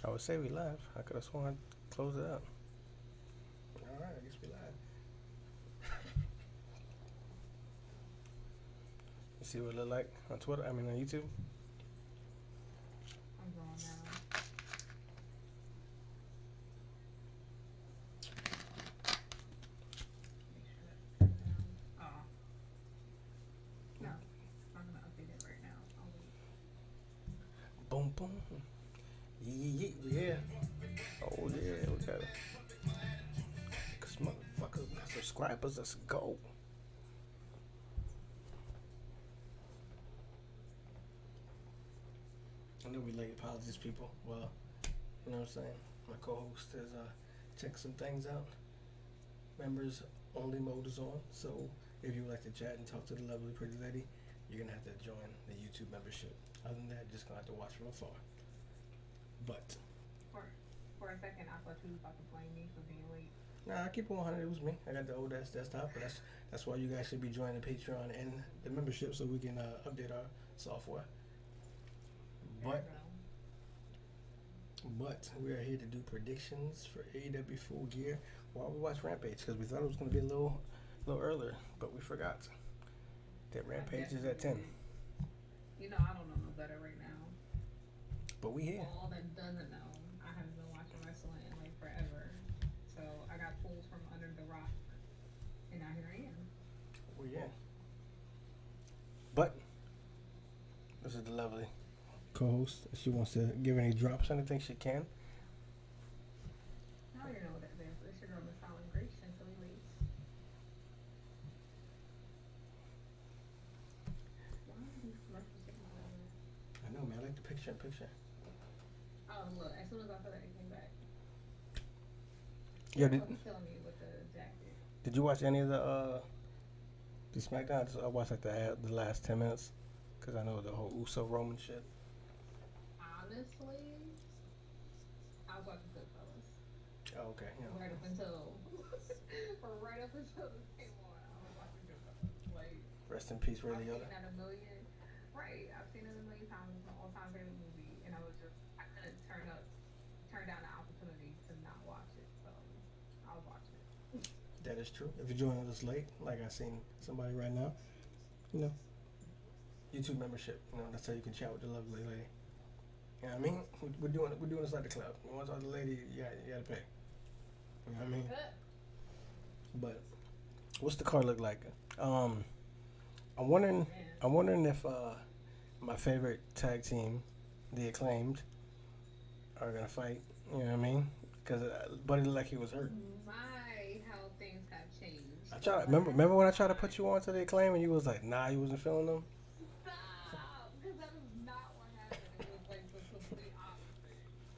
I would say we live. I could have sworn I closed it up. All right, I guess we live. You see what it look like on Twitter? I mean on YouTube. I'm going now. Make sure that's turned down. Oh, no. I'm gonna update it right now. I'll wait. Boom, boom. Yeah, we here. Oh yeah, we got it. Cause motherfuckers got subscribers. Let's go. I know we late apologies, people. Well, you know what I'm saying. My co-host is checking some things out. Members only mode is on, so if you would like to chat and talk to the lovely pretty lady, you're gonna have to join the YouTube membership. Other than that, just gonna have to watch from afar. But For for a second, I thought you was about to blame me for being late. nah, I keep it 100. It was me. I got the old ass desktop, but that's why you guys should be joining the Patreon and the membership so we can update our software. There But you go. But we are here to do predictions for AEW Full Gear while we watch Rampage because we thought it was going to be little earlier, but we forgot that I Rampage is at definitely 10. did. You know, I don't know no better right now. But we here. All that doesn't know, I haven't been watching wrestling in like forever. So I got pulled from under the rock, and now here I am. We here. But this is the lovely co-host. If she wants to give any drops or anything, she can. Now you know what that is. It's your girl, Miss Holland Grace, Chantilly Lace. Why are these commercials taking forever? I know, man. I like the picture in picture. Oh, look, as soon as I saw that, it came back. Yeah, Oh, he's killing me with the jacket. did you watch any of the SmackDown? I watched like the last 10 minutes because I know the whole Uso Roman shit. Honestly, I was watching Goodfellas. Oh, okay. Yeah. Right up until, right up until this came on, I was watching Goodfellas. Like, Rest in peace, Ray I've seen Liotta. that a million, right? I've seen it a million times. It's my all-time favorite movie, and I couldn't turn down the opportunity to not watch it, so I was watching it. That is true. If you're joining us late, like I seen somebody right now, you know, YouTube membership. You know, that's how you can chat with the lovely lady. You know what I mean? We're doing this like the club. You want to talk to the lady, you gotta pay. You know what I mean? But what's the card look like? Um, I'm wondering. Man, I'm wondering if my favorite tag team, the Acclaimed, are gonna fight. You know what I mean? Because Buddy looked like he was hurt. my, how things have changed I in the tried. Remember, last remember when I tried to put 5. you on to the Acclaim and you was like, nah, you wasn't feeling them. Stop! Because that is not what happened. It was like the complete opposite.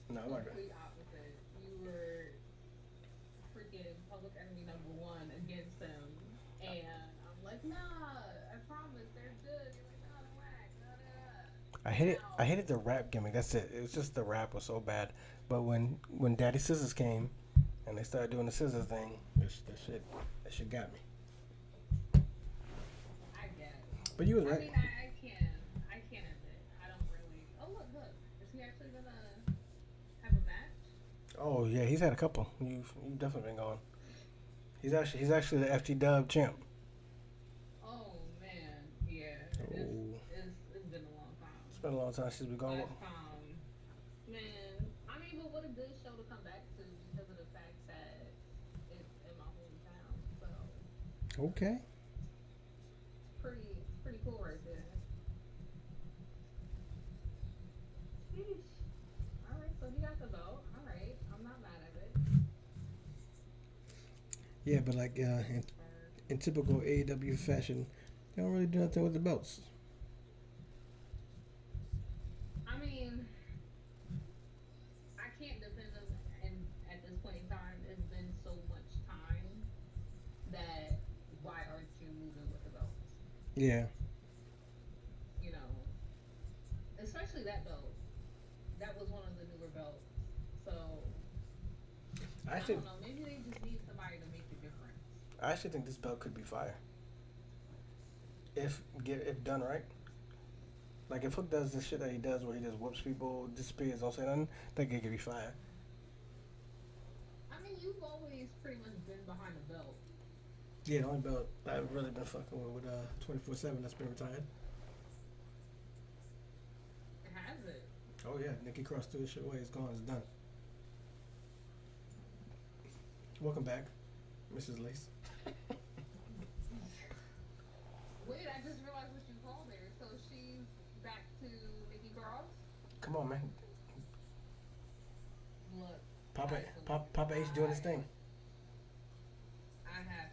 No, I'm not good. Complete opposite. You were freaking public enemy #1 against them, and I'm like, nah, I promise they're good. You're like, nah, they're whack. Nah, nah, I nah. hate it. I Now, hated the rap gimmick. That's it. It was just the rap was so bad. But when Daddy Scissors came and they started doing the scissors thing, that shit got me. I guess. But you was I right. mean, I can't admit. I don't really. Oh, look. Is he actually gonna have a match? Oh yeah, he's had a couple. You've definitely been going. He's actually the FT Dub champ. Oh man, yeah. Oh, It's been a long time. it's been a long time since we gone. Last time, man. I mean, but what a good show to come back to because of the fact that it's in my hometown. So Okay. it's pretty cool right there. Sheesh. All right, so he got the belt. All right, I'm not mad at it. Yeah, but like Or, in typical AEW fashion, they don't really do nothing with the belts. I mean, I can't defend them. And at this point in time, it's been so much time that why aren't you moving with the belts? Yeah, You know, especially that belt. That was one of the newer belts. So I I actually don't know. Maybe they just need somebody to make the difference. I actually think this belt could be fire if done right. Like if Hook does the shit that he does, where he just whoops people, disappears, don't say nothing, that kid could be fired. I mean, you've always pretty much been behind the belt. Yeah, the only belt I've really been fucking with 24/7 that's been retired. Has it? Oh yeah, Nikki Cross threw his shit away. It's gone. It's done. Welcome back, Mrs. Lace. Wait, I just realized what you called her. So she's back to Nikki Cross. Come on, man. Look, Papa, I, Papa H doing his thing. I have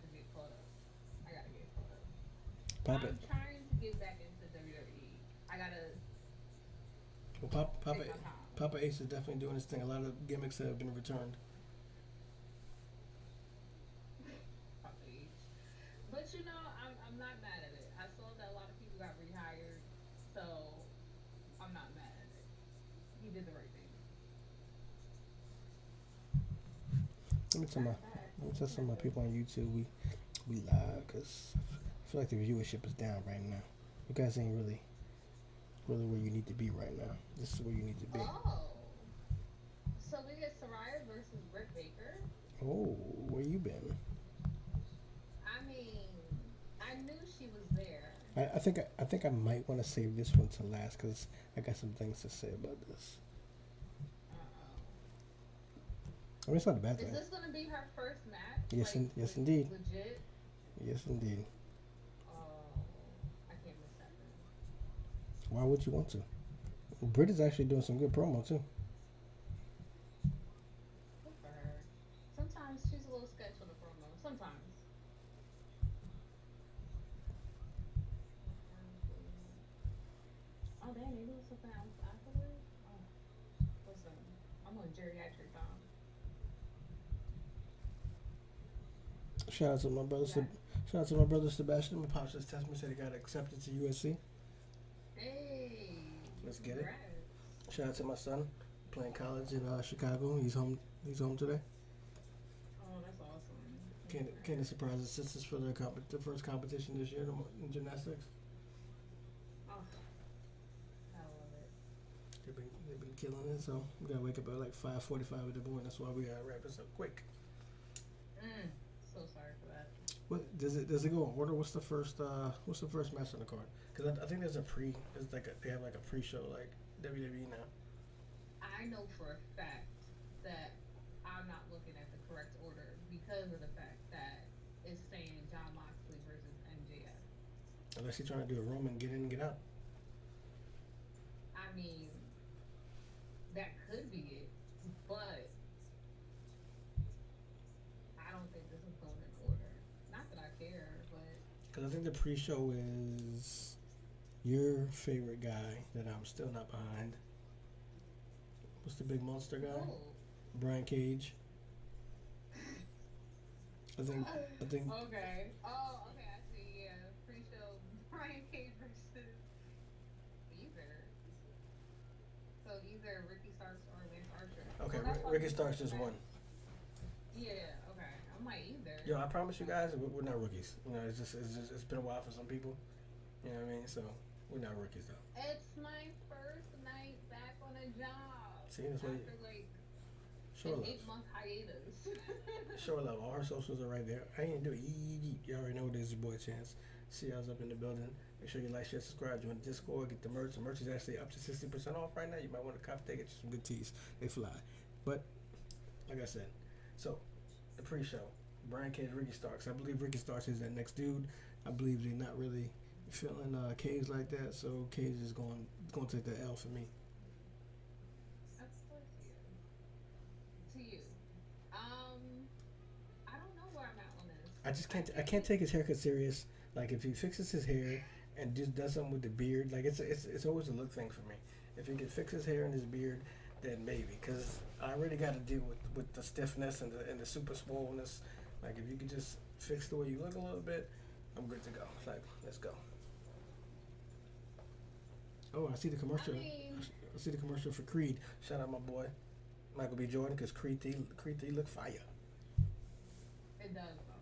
to get caught up. I gotta get caught up. Papa, I'm trying to get back into WWE. I gotta well, take my time. Papa H is definitely doing his thing. A lot of gimmicks have been returned. Probably. But I'm not mad at it. I saw that a lot of people got rehired, so I'm not mad at it. He did the right thing. Let me tell my, That's that. let me tell some of my people on YouTube we live because I feel like the viewership is down right now. You guys ain't really where you need to be right now. This is where you need to be. Oh, so we get Soraya versus Britt Baker. Oh, where you been? I mean, I knew she was there. I think I might want to save this one to last because I got some things to say about this. Uh-oh. I mean, it's not a bad Is thing. this gonna be her first match? Yes, Like, yes, indeed. Legit. Yes, indeed. Oh, I can't miss that then. Why would you want to? Britt is actually doing some good promo too. Good for her. Sometimes she's a little sketch on the promo. Sometimes. Oh damn, they do something else afterwards? Oh, listen, I'm on geriatric time. Shout out to my brother. Yeah. Shout out to my brother Sebastian. My pops just texted me said he got accepted to USC. Hey. Let's get it. Congrats. Shout out to my son playing college in Chicago. He's home. He's home today. Oh, that's awesome. Kind of surprised his sisters for the first competition this year in gymnastics. Oh, I love it. They've been killing it. So we gotta wake up at like 5:45 in the morning. That's why we gotta wrap this up quick. So sorry for that. What does it go in order? What's the first match on the card? Because I think there's they have like a pre-show like WWE now. I know for a fact that I'm not looking at the correct order because of the fact that it's saying John Moxley versus MJF. Unless you're trying to do a Roman get in and get out. I mean, that could be it, but I don't think this is going in order. Not that I care, but Because I think the pre-show is your favorite guy that I'm still not behind. What's the big monster guy? oh. Brian Cage. I think Okay. Oh, okay. I see. Yeah, pre-show Brian Cage versus either. So either Ricky Starks or Lance Archer. okay. Well, that's Ricky probably Starks the just match. won. Yeah. Okay. I might either. Yo, I promise you guys, we're not rookies. You know, it's been a while for some people. You know what I mean? So we're not rookies though. It's my first night back on a job. See, that's why you After like show an love. 8-month hiatus. Show love. All her socials are right there. I ain't do it. You already know it is your boy Chance. See y'all's up in the building. Make sure you like, share, subscribe, join the Discord, get the merch. The merch is actually up to 60% off right now. You might want to cop they get you some good tees. They fly. But like I said, so the pre-show, Brian Cage, Ricky Starks. I believe Ricky Starks is that next dude. I believe they're not really feeling Cage like that, so Cage is going to take the L for me. Of course, yeah. To you. I don't know where I'm at on this. I can't take his haircut serious. Like if he fixes his hair and just does something with the beard, like it's always a look thing for me. If he could fix his hair and his beard, then maybe. Because I already got to deal with the stiffness and the super swollenness. Like if you could just fix the way you look a little bit, I'm good to go. Like let's go. Oh, I see the commercial. I see the commercial for Creed. Shout out my boy Michael B. Jordan because Creed 3 look fire. It does though.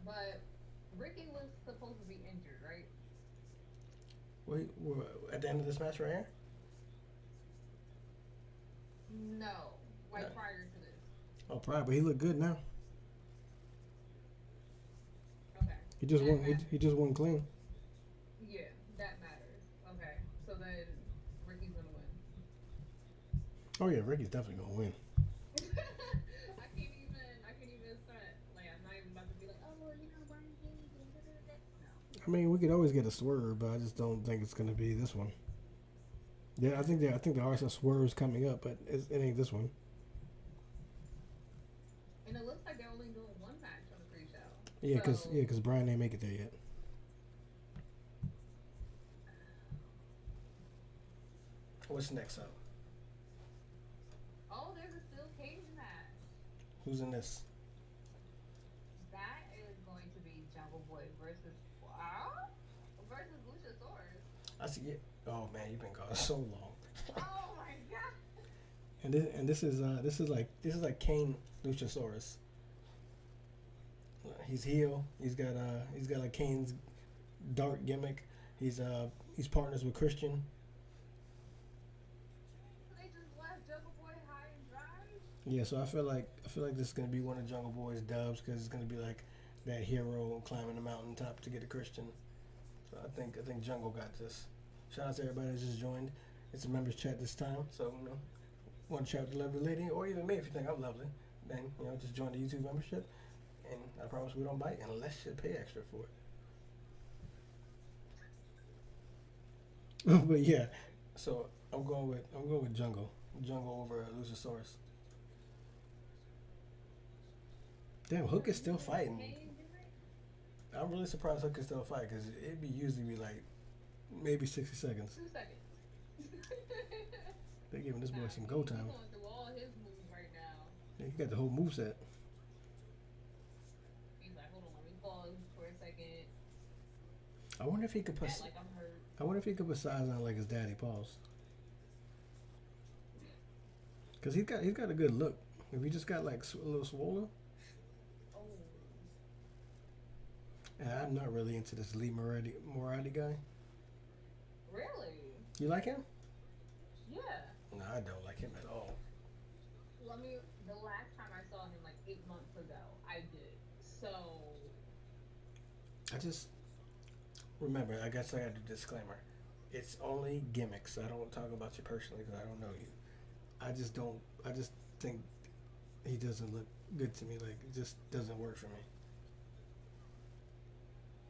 But Ricky was supposed to be injured, right? Wait, we're at the end of this match right here. No, No. like prior to this. Oh, probably, but he looked good now. Okay, He just that won. matters. He just won clean. Yeah, that matters. Okay, so then Ricky's gonna win. Oh yeah, Ricky's definitely gonna win. I can't even start. Like I'm not even about to be like, oh well, you know, Brian Cage and da, da, da, da. No. I mean, we could always get a swerve, but I just don't think it's gonna be this one. Yeah, I think there are some swerves coming up, but it ain't this one. And it looks like they're only doing one match on the pre-show. Yeah, cause Brian ain't make it there yet. What's next up? Oh, there's a steel cage match. Who's in this? That is going to be Jungle Boy versus versus Luchasaurus. I see it. Oh man, you've been gone so long. Oh my god. And this is like Kane Luchasaurus. He's heel. He's got like Kane's dark gimmick. He's partners with Christian. So they just left Jungle Boy high and dry. Yeah, so I feel like this is gonna be one of Jungle Boy's dubs because it's gonna be like that hero climbing the mountaintop to get a Christian. So I think Jungle got this. Shout out to everybody that just joined. It's a members chat this time, so want to chat with the lovely lady, or even me if you think I'm lovely, then just join the YouTube membership, and I promise we don't bite unless you pay extra for it. But yeah, so I'm going with Jungle over Luchasaurus. Damn, Hook is still fighting. I'm really surprised Hook can still fight because it'd be usually be like maybe 60 seconds. 2 seconds. They're giving this boy some go time. He's going through all his moves right now. Yeah, he got the whole moveset. He's like, hold on, let me pause for a second. I wonder if he could put. Act like I'm hurt. I wonder if he could put size on like his daddy paws. Cause he's got a good look. If he just got like a little swollen. Oh. And I'm not really into this Lee Moriarty guy. Really? You like him? Yeah. No, I don't like him at all. The last time I saw him like 8 months ago, I did. So. I just remember. I guess I got a disclaimer. It's only gimmicks. I don't talk about you personally because I don't know you. I just don't. I just think he doesn't look good to me. Like it just doesn't work for me.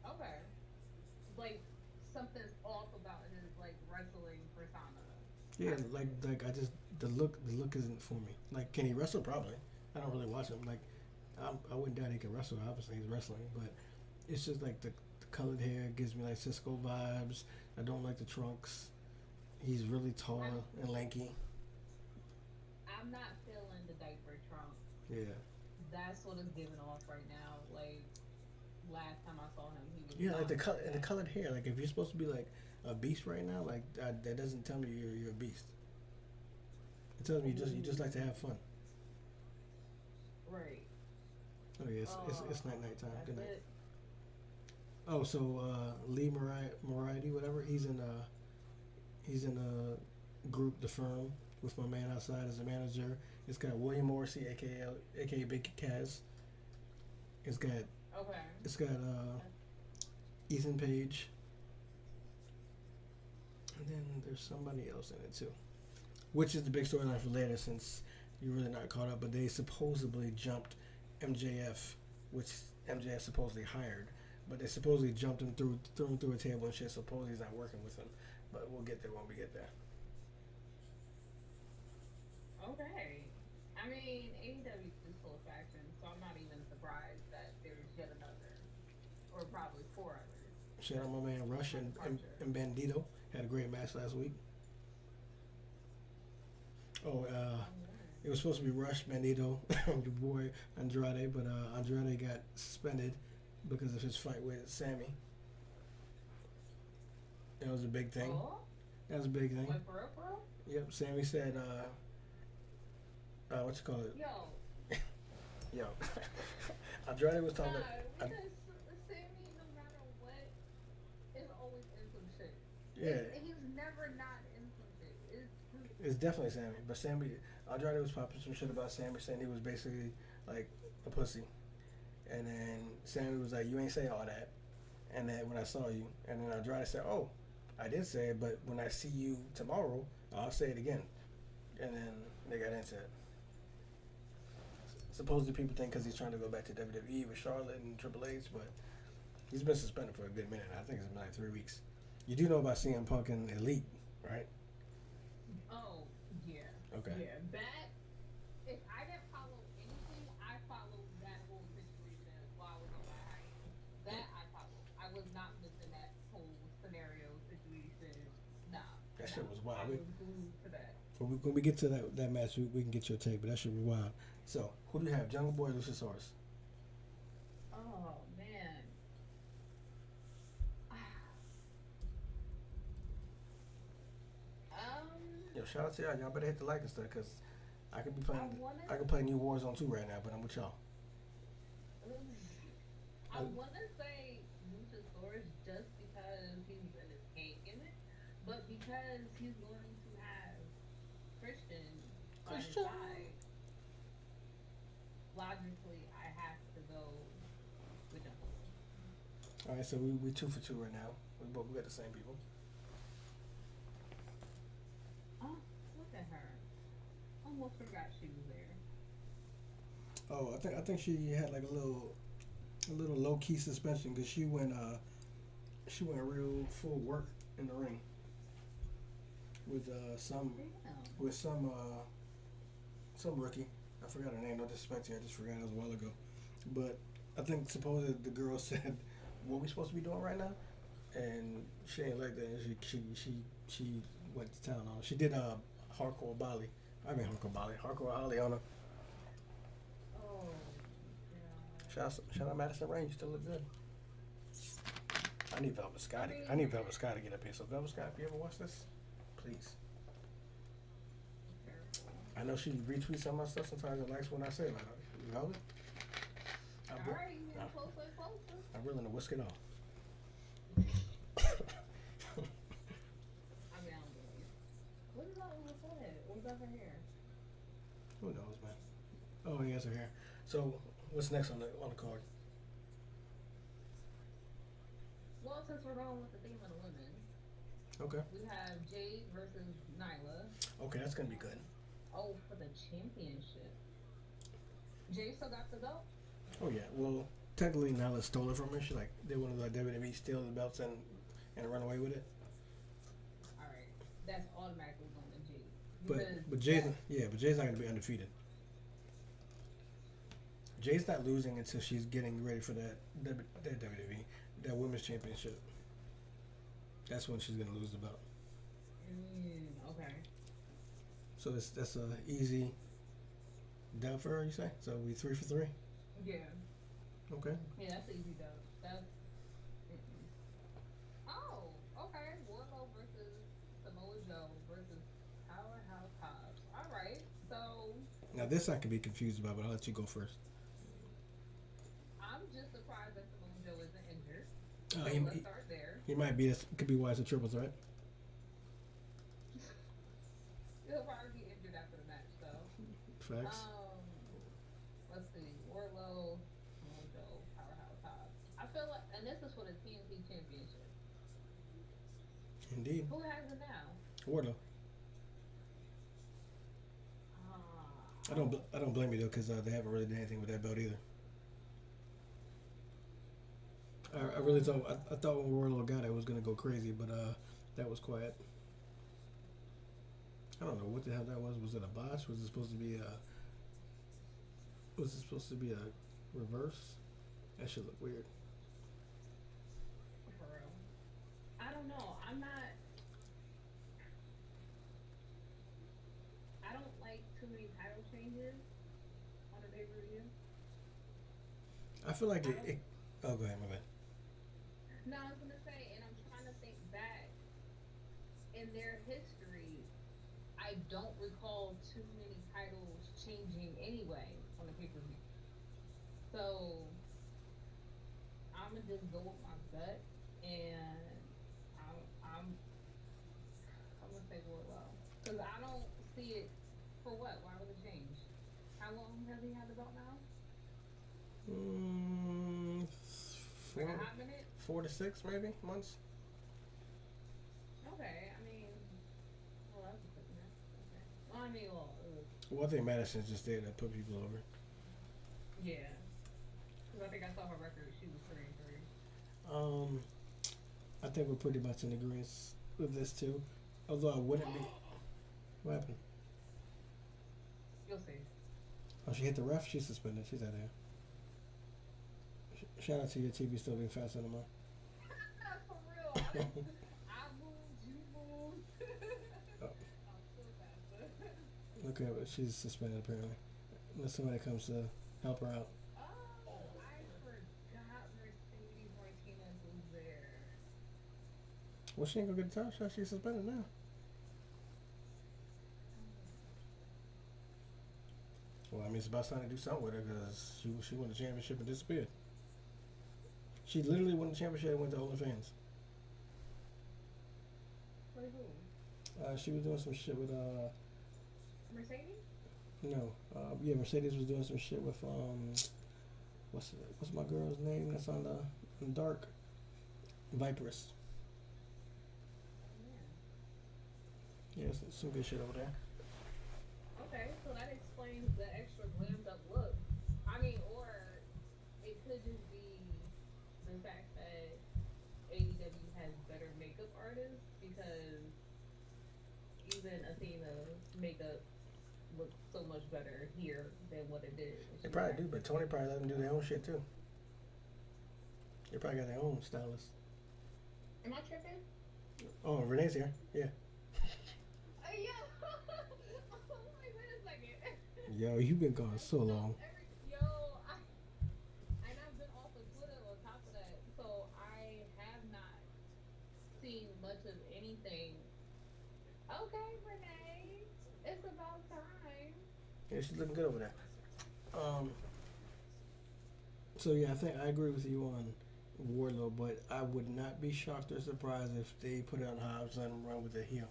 Okay. Like something's off about his like wrestling persona. Yeah, like I just the look isn't for me. Like, can he wrestle? Probably. I don't really watch him. Like, I wouldn't doubt he can wrestle. Obviously, he's wrestling, but it's just like the colored hair gives me like Cisco vibes. I don't like the trunks. He's really tall and lanky. I'm not feeling the diaper trunk. Yeah. That's what it's giving off right now. Like last time I saw him, he was Yeah, like the not the colored hair. Like if you're supposed to be like a beast right now, like that doesn't tell me you're a beast. It tells me you just like to have fun. right. Oh yeah, it's night time. That's Good night. it. Oh, so Lee Moriarty, whatever. He's in a group, the firm, with my man outside as a manager. It's got William Morrissey, aka Big Kaz. It's got Okay. Ethan Page, and then there's somebody else in it too, which is the big storyline for later since you're really not caught up. But they supposedly jumped MJF, which MJF supposedly hired, but they supposedly jumped him threw him through a table and shit. Supposedly he's not working with him, but we'll get there when we get there. Okay. I mean, AEW is full of factions, so I'm not even surprised that there's yet another, or probably 4 others. Shout out my man Rush and Bandito. Had a great match last week. Oh, it was supposed to be Rush, Bandito, and your boy Andrade, but Andrade got suspended because of his fight with Sammy. That was a big thing. Oh? That was a big thing. Like, for real? Yep, Sammy said, what you call it? Yo. Yo. Andrade was talking Because Sammy, no matter what, is always in some shit. Yeah, He's never not in something. It's just it's definitely Sammy. But Sammy, Andrade was popping some shit about Sammy, saying he was basically like a pussy. And then Sammy was like, "You ain't say all that." And then when I saw you, and then Andrade said, "Oh, I did say it, but when I see you tomorrow, I'll say it again." And then they got into it. Supposedly, people think because he's trying to go back to WWE with Charlotte and Triple H, but he's been suspended for a good minute. I think it's been like 3 weeks. You do know about CM Punk and Elite, right? oh yeah, Okay. yeah. That if I didn't follow anything, I followed that whole situation while I was on my hiatus. That I followed. I was not missing that whole scenario situation. Nah, That shit nah. was I wild. was glued to that. When we get to that match, we can get your take, but that shit was wild. So, who do you have, Jungle Boy or Luchasaurus? Oh man. Yo, shout out to y'all. Y'all better hit the like and stuff, because I could be I playing. wanna. I could play New Warzone 2 right now, but I'm with y'all. I wanna say Luchasaurus just because he's in his cake in it, but because he's going to have Christian by his Christian. side, logically I have to go with Jungle Boy. All right, so we 2 for 2 right now. We got the same people. Oh, look at her! Almost forgot she was there. Oh, I think she had like a little low key suspension because she went real full work in the ring with Damn. some rookie. I forgot her name. No disrespect to her. I just forgot it was a while ago. But I think supposedly the girl said, "What we supposed to be doing right now?" And she ain't like that. She went to town on her. She did hardcore Bali. I mean hardcore Holly on her. Oh, God. Shout out Madison Rain. You still look good. I need Velvet Sky. I need Velvet Sky to get up here. So Velvet Sky, if you ever watch this, please. Careful. I know she retweets some of my stuff sometimes and likes when I say it. Like, Velvet, I'm, All wi- right, you getting closer and closer. I'm willing to whisk it off. I mean, I don't believe you. What is that on her forehead? What's up her hair? Who knows, man? Oh, he has her hair. So what's next on the card? Well, since we're going with the theme of the women, Okay. we have Jade versus Nyla. Okay, that's gonna be good. Oh, for the championship. Jade still got the belt? Oh yeah. Well, technically Nyla stole it from her. She like they wanted to WWE steal the belts and run away with it. Alright. That's automatically going to Jade. But Jay's not gonna be undefeated. Jay's not losing until she's getting ready for that WWE, that women's championship. That's when she's gonna lose the belt. Okay. So that's a easy dub for her, you say? So we 3 for 3. Yeah. Okay. Yeah, that's an easy dub. That's. Oh, okay. Wardlow versus Samoa Joe versus Powerhouse Hobbs. Alright, so Now this I could be confused about, but I'll let you go first. I'm just surprised that Samoa Joe isn't injured. Uh, So he, let's he, start there. he might be. It could be why it's a triple threat. He'll probably be injured after the match, though. Facts. Let's see. Warlow, Mojo, Powerhouse Hobbs. I feel like, and this is for the TNT Championship. Indeed. Who has it now? Wardlow. I don't blame you though, because they haven't really done anything with that belt either. I really thought I thought when Wardlow got it, it was gonna go crazy, but that was quiet. I don't know what the hell that was. Was it a botch? Was it supposed to be a? Was it supposed to be a reverse? That should look weird. For real. I don't know. I don't like too many title changes on a pay per view. I feel like it. Oh, go ahead, my bad. No, I was gonna say, and I'm trying to think back in their history. I don't recall too many titles changing anyway on the pay per view. So I'm gonna just go with my gut, and I'm has he had the belt now? Mm, Like a four, hot minute? 4 to 6 maybe months. Okay, I mean, well, that's a quick minute. Okay. Well, I mean, well, Well, I think Madison's just there to put people over. yeah. Because I think I saw her record. She was 3-3. Um, I think we're pretty much in agreement with this too. Although I wouldn't be. What happened? You'll see. Oh, she hit the ref. She's suspended. She's out of here. Shout out to your TV still being faster than mine. For real. I moved, you moved. Oh, I'm still faster. okay, but she's suspended apparently. Unless somebody comes to help her out. Oh, I forgot Mercedes Martinez was there. Well, she ain't gonna get a time shot. She's suspended now. Well, I mean, it's about time to do something with her because she won the championship and disappeared. She literally won the championship and went to OnlyFans. Wait, who? She was doing some shit with Mercedes? no, yeah, Mercedes was doing some shit with what's my girl's name that's on Dark, Viperous. Oh, man. Yeah, some good shit over there. Okay, so that explains the extra glammed up look. I mean, or it could just be the fact that AEW has better makeup artists because even Athena's makeup looks so much better here than what it did when They she was probably do, acting. but Tony probably let them do their own shit too. They probably got their own stylist. Am I tripping? Oh, Renee's here. Yeah. Yeah. Wait a second. Yo, you've been gone so long. And I've been off of Twitter on top of that, so I have not seen much of anything. Okay, Renee, it's about time. Yeah, she's looking good over there. Um. So yeah, I think I agree with you on Wardlow, but I would not be shocked or surprised if they put it on Hobbs and let him run with the heel.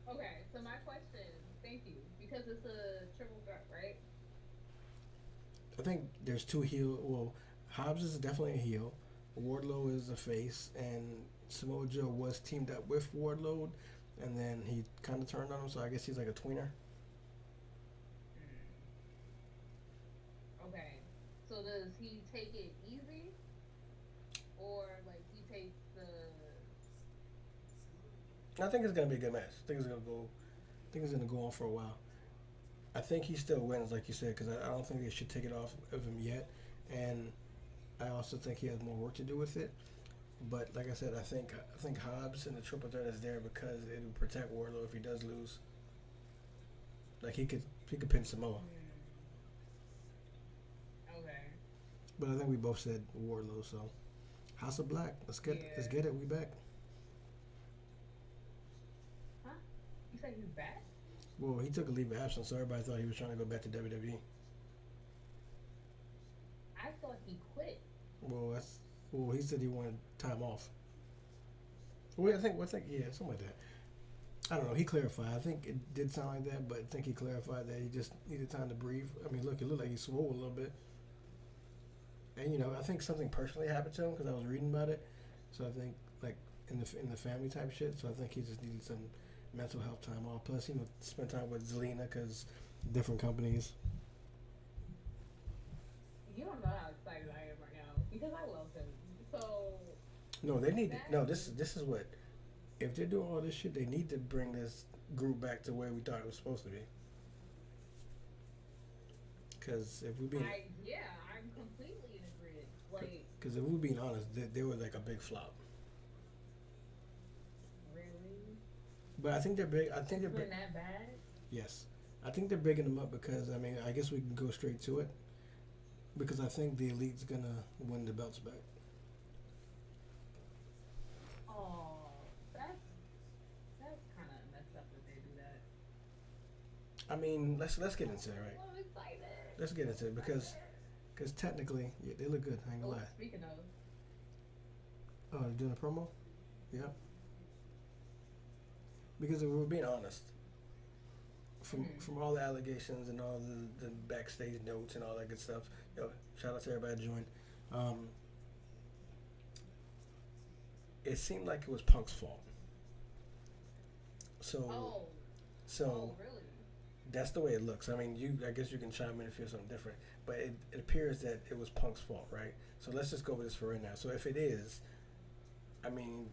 Okay, so my question, thank you, because it's a triple threat, right? I think there's two heel. Well, Hobbs is definitely a heel. Wardlow is a face, and Samoa Joe was teamed up with Wardlow, and then he kind of turned on him. So I guess he's like a tweener. Okay, so does he take it easy, or like he takes the? I think it's gonna be a good match. I think it's gonna go. I think it's gonna go on for a while. I think he still wins, like you said, because I don't think they should take it off of him yet, and I also think he has more work to do with it. But like I said, I think Hobbs and the triple threat is there because it would protect Wardlow if he does lose. Like he could pin Samoa, Okay. but I think we both said Wardlow. So House of Black, let's Yeah. get it. We back. Huh? You said he's back? Well, he took a leave of absence, so everybody thought he was trying to go back to WWE. I thought he quit. Well, he said he wanted time off. Well, I think, yeah, something like that. I don't know. He clarified. I think it did sound like that, but I think he clarified that he just needed time to breathe. I mean, look, it looked like he swole a little bit, and I think something personally happened to him because I was reading about it. So I think like in the family type shit. So I think he just needed some mental health time off. Plus, spend time with Zelina because different companies. You don't know how excited I am right now because I love him. So No, they need to, that no. This is what if they're doing all this shit, they need to bring this group back to where we thought it was supposed to be. Because if we being I'm completely in agreement. Like, Because if we're being honest, they were like a big flop. really? But I think they're big. I think they're It's been big. that bad? Yes, I think they're bigging them up because I mean I guess we can go straight to it. Because I think the Elite's gonna win the belts back. Oh, that's kind of messed up that they do that. I mean, let's get into it, right? I'm excited. Let's get into it because technically, yeah, they look good. I ain't gonna lie. Speaking of, Oh, they're doing a promo. Yep. Because if we're being honest, from all the allegations and all the backstage notes and all that good stuff. Yo, shout out to everybody that joined. Um, it seemed like it was Punk's fault. So Oh, so oh, really? that's the way it looks. I mean, I guess you can chime in if you're something different, but it appears that it was Punk's fault, right? So let's just go with this for right now. So if it is, I mean,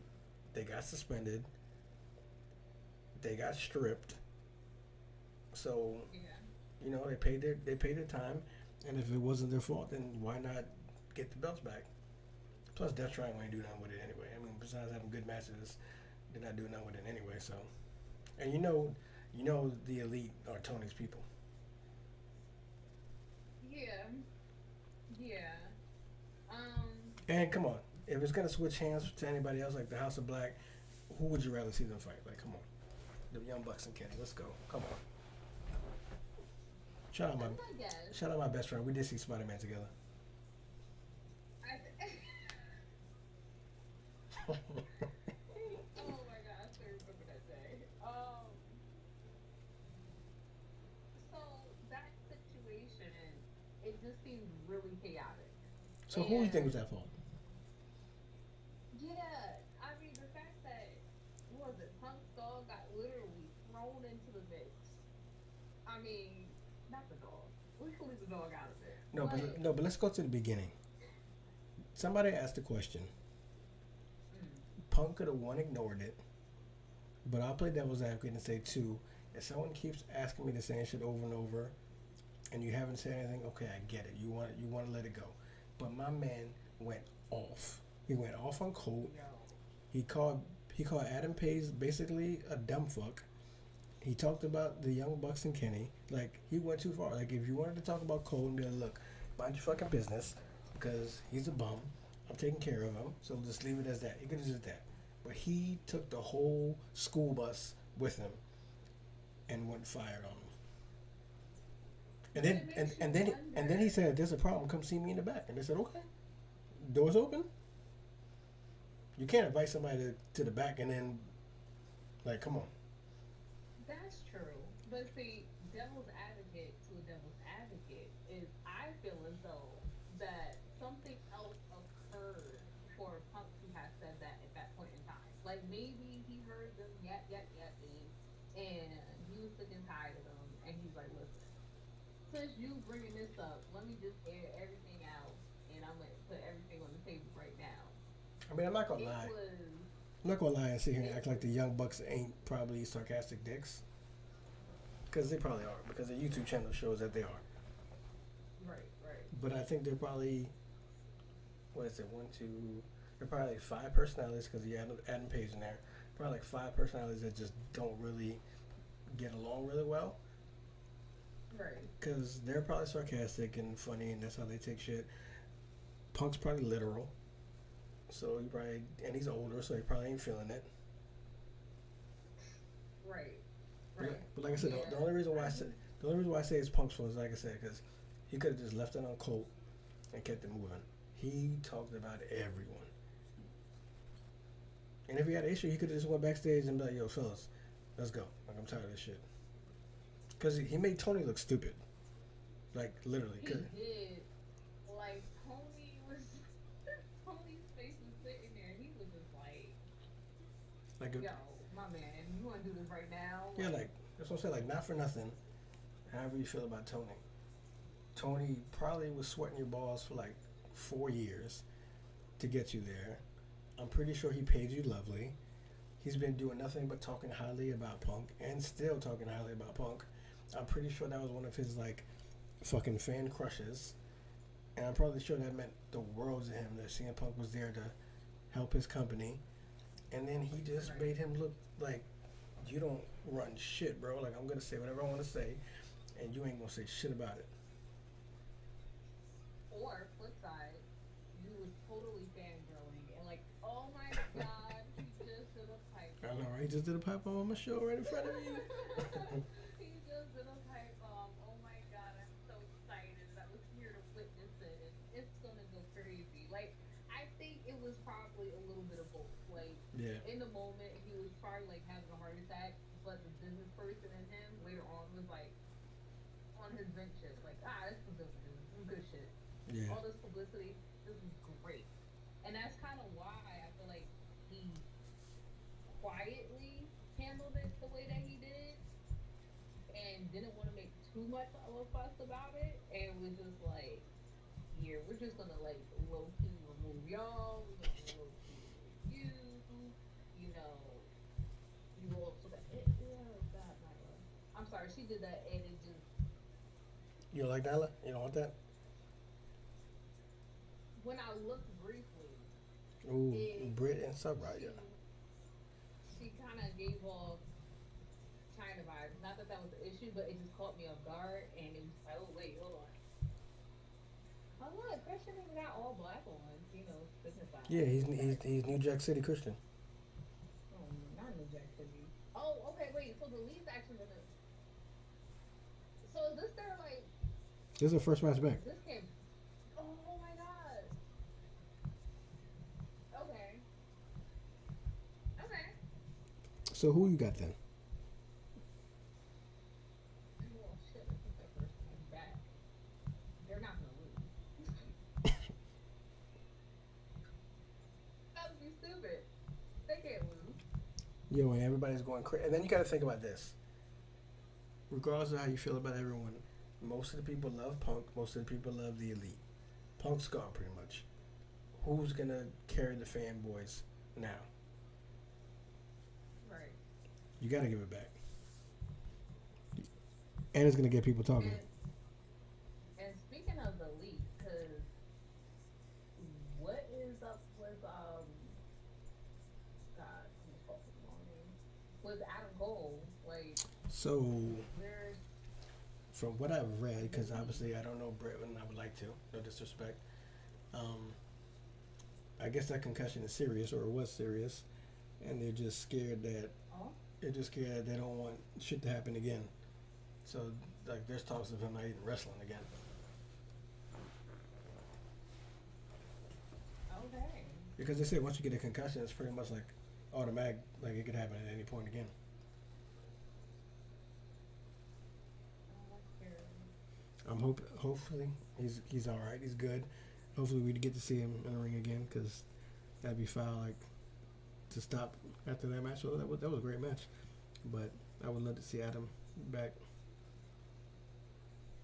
they got suspended, they got stripped, so Yeah. they paid their time, and if it wasn't their fault, then why not get the belts back? Plus, Death Triangle ain't do nothing with it anyway. I mean, besides having good matches, they're not doing nothing with it anyway. So, and the elite are Tony's people. Yeah. Yeah. Um. And come on, if it's gonna switch hands to anybody else, like the House of Black, who would you rather see them fight? Like, come on, the Young Bucks and Kenny. Let's go. Come on. Shout out my I guess. shout out my best friend. We did see Spider Man together. I. Oh my god, I still remember that day. So that situation, it just seemed really chaotic. So who do you think was And at fault? yeah, I mean the fact that what was it, Punk's dog got literally thrown into the mix. I mean, not the dog. We can leave the dog out of it. But let's go to the beginning. Somebody asked the question. Mm, Punk could have one ignored it, but I'll play devil's advocate and say two. If someone keeps asking me the same shit over and over, and you haven't said anything, okay, I get it. You want to let it go. But my man went off. He went off on Colt. yo, He called Adam Page basically a dumb fuck. He talked about the Young Bucks and Kenny. Like, he went too far. Like, if you wanted to talk about Colt and be like, look, mind your fucking business, because he's a bum. I'm taking care of him, so just leave it as that. He could have just did that. But he took the whole school bus with him and went fired on him. And then it makes you and then he wonder. said, "There's a problem. Come see me in the back." And they said, "Okay." Doors open. You can't invite somebody to the back and then, like, come on. That's true. But see, devil's advocate to a devil's advocate is I feel as though that something else occurred for Punk to have said that at that point in time. Like maybe he heard them yapping, and he was sick and tired of them, and he's like, listen, since you bringing this up, let me just air everything out, and I'm gonna put everything on the table right now. I mean, I'm not gonna It lie. was, I'm not gonna lie and sit here and it act like the Young Bucks ain't probably sarcastic dicks, because they probably are. Because the YouTube channel shows that they are. right. But I think they're probably, what is it? One, two. They're probably like five personalities because you add Adam Page in there. Probably like five personalities that just don't really get along really well. Right. Because they're probably sarcastic and funny, and that's how they take shit. Punk's probably literal, so and he's older, so he probably ain't feeling it. Right. But, Right. but like I said, Yeah. the only reason why I say it's Punk's fault is, like I said, because he could have just left it on Colt and kept it moving. He talked about everyone, and if he had an issue, he could have just went backstage and be like, "Yo, fellas, let's go. Like, I'm tired of this shit." Because he made Tony look stupid, like literally. He did. Like Tony was, Tony's face was sitting there. He was just Like, yo, my man, you want to do this right now? yeah, like that's what I'm saying. Like, not for nothing. However you feel about Tony, Tony probably was sweating your balls for like 4 years to get you there. I'm pretty sure he paid you lovely. He's been doing nothing but talking highly about Punk and still talking highly about Punk. I'm pretty sure that was one of his like fucking fan crushes. And I'm probably sure that meant the world to him that CM Punk was there to help his company. And then he just Right. made him look like, you don't run shit, bro. Like, I'm gonna say whatever I want to say, and you ain't gonna say shit about it. Or flip side, you was totally fangirling and like, oh my god, he just did a pipe I bomb. know, right? He just did a pipe bomb on my show right in front of me. He just did a pipe bomb. Oh my god, I'm so excited. I was here to witness it, and it's gonna go crazy. Like, I think it was probably a little bit of both. Like, Yeah. in the moment, he was probably like having a heart attack, but the business person in him later on was like on his bench shit. Like, this was some good shit. Yeah. All this publicity, this is great. And that's kind of why I feel like he quietly handled it the way that he did and didn't want to make too much of a fuss about it and was just like, here, we're just gonna like low key remove y'all, we're gonna low key remove you, you know, you also got God, Nyla. I'm sorry, she did that and it just You don't like Nyla? You don't want that? when I looked briefly, Ooh, it Brit and Subra, she yeah. she kind of gave off China vibes. Not that that was the issue, but it just caught me off guard, and it was like, oh wait, hold on. Oh look, Christian even got all black ones. You know, business side. Yeah, Okay. he's New Jack City Christian. Oh, not New Jack City. Oh, okay, wait. So the lead's actually gonna. So is this their like? This is the first match back. This came. Oh my god. Okay. Okay. So who you got then? Well, shit. This is their first time back. They're not gonna lose. That would be stupid. They can't lose. Yo, and everybody's going crazy. And then you got to think about this. Regardless of how you feel about everyone, most of the people love Punk. Most of the people love the Elite. Punk's gone pretty much. Who's gonna carry the fanboys now? Right. You got to give it back. And it's gonna get people talking. And speaking of the league, because what is up with God, I'm fucking wrong name. With Adam Cole, like So, where's from what I've read, because the league? obviously I don't know Brett and I would like to, no disrespect. I guess that concussion is serious, or it was serious, and they're just scared that Oh, they don't want shit to happen again. So, like, there's talks of him not even wrestling again. okay. Because they say once you get a concussion, it's pretty much like automatic, like it could happen at any point again. Oh, that's scary. Hopefully he's all right. He's good. Hopefully we get to see him in the ring again, because that'd be foul. Like, to stop after that match. So that was a great match, but I would love to see Adam back.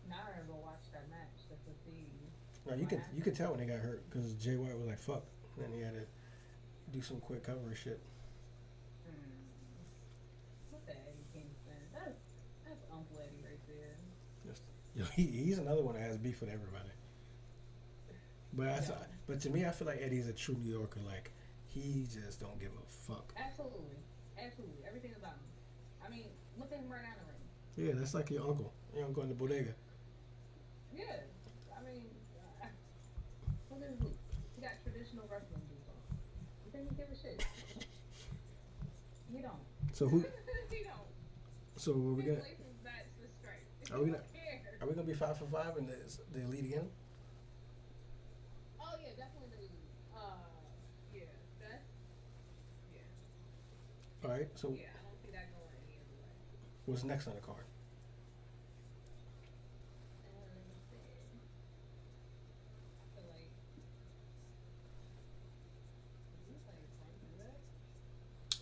Now I gotta go watch that match just to see Now what you could happened. tell when he got hurt, because Jay White was like fuck, and he had to do some quick cover shit. Hmm. What the Eddie Kingston? That's Uncle Eddie right there. Just, he's another one that has beef with everybody. Yeah. But to me, I feel like Eddie's a true New Yorker. Like, he just don't give a fuck. Absolutely. Absolutely. Everything about him. I mean, look at him right now in the ring. Yeah, that's like your uncle. Your uncle in the bodega. Yeah. I mean, look at his boots. He got traditional wrestling boots on. You think he give a shit? He don't. So who? He don't. So are we His gonna? laces match the stripes. Are He we don't gonna? care. Are we gonna be 5 for 5 in the elite again? Oh yeah, definitely the lead. Yeah, that's yeah, All right. So yeah. I don't see that going any other way. what's next on the card? Let me see. I feel like we like run through that.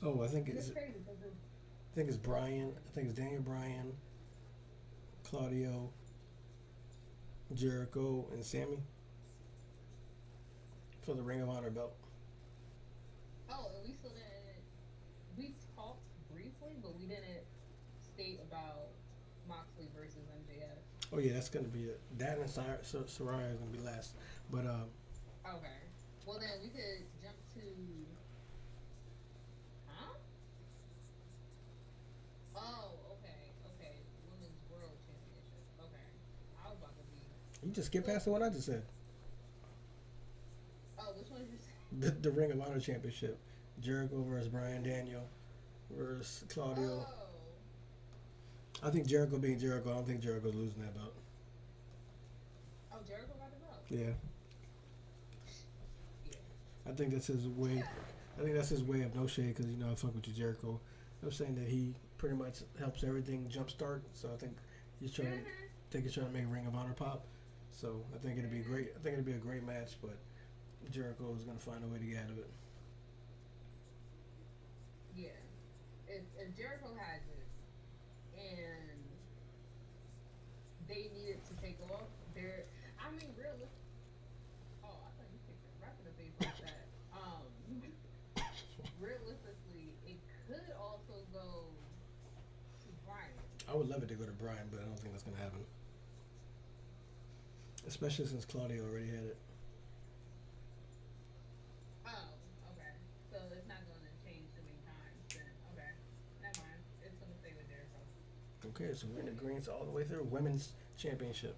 Oh, I think And it's it's crazy because it's Brian. I think it's Daniel Bryan, Claudio, Jericho, and Sammy for the Ring of Honor belt. and we still didn't. We talked briefly, but we didn't state about Moxley versus MJF. Oh yeah, that's gonna be it. That and Soraya is gonna be last. But Okay. Well then we could jump to. Huh? Oh, okay, okay. Women's World Championship. Okay. I was about to be. you just skip Well, past the one I just said. oh, which one did you say? The Ring of Honor Championship. Jericho versus Bryan Daniel versus Claudio. Oh. I think Jericho being Jericho. I don't think Jericho's losing that belt. Oh, Jericho got the belt. Yeah, Yeah. I think that's his way. I think that's his way of no shade, because I fuck with you, Jericho. I'm saying that pretty much helps everything jumpstart. So I Mhm. think he's trying to make Ring of Honor pop. So I think it'd be great. I think it'd be a great match, but Jericho is gonna find a way to get out of it. Yeah. If Jericho has it and they needed to take off, there. I mean, realistic. Oh, I thought you kicked it right in the face like that. Realistically, it could also go to Brian. I would love it to go to Brian, but I don't think that's gonna happen. Especially since Claudio already had it. Oh, okay. So it's not going to change too many times. Then okay, never mind. It's going to stay with Jericho. Okay, so we're in agreement all the way through. Women's Championship.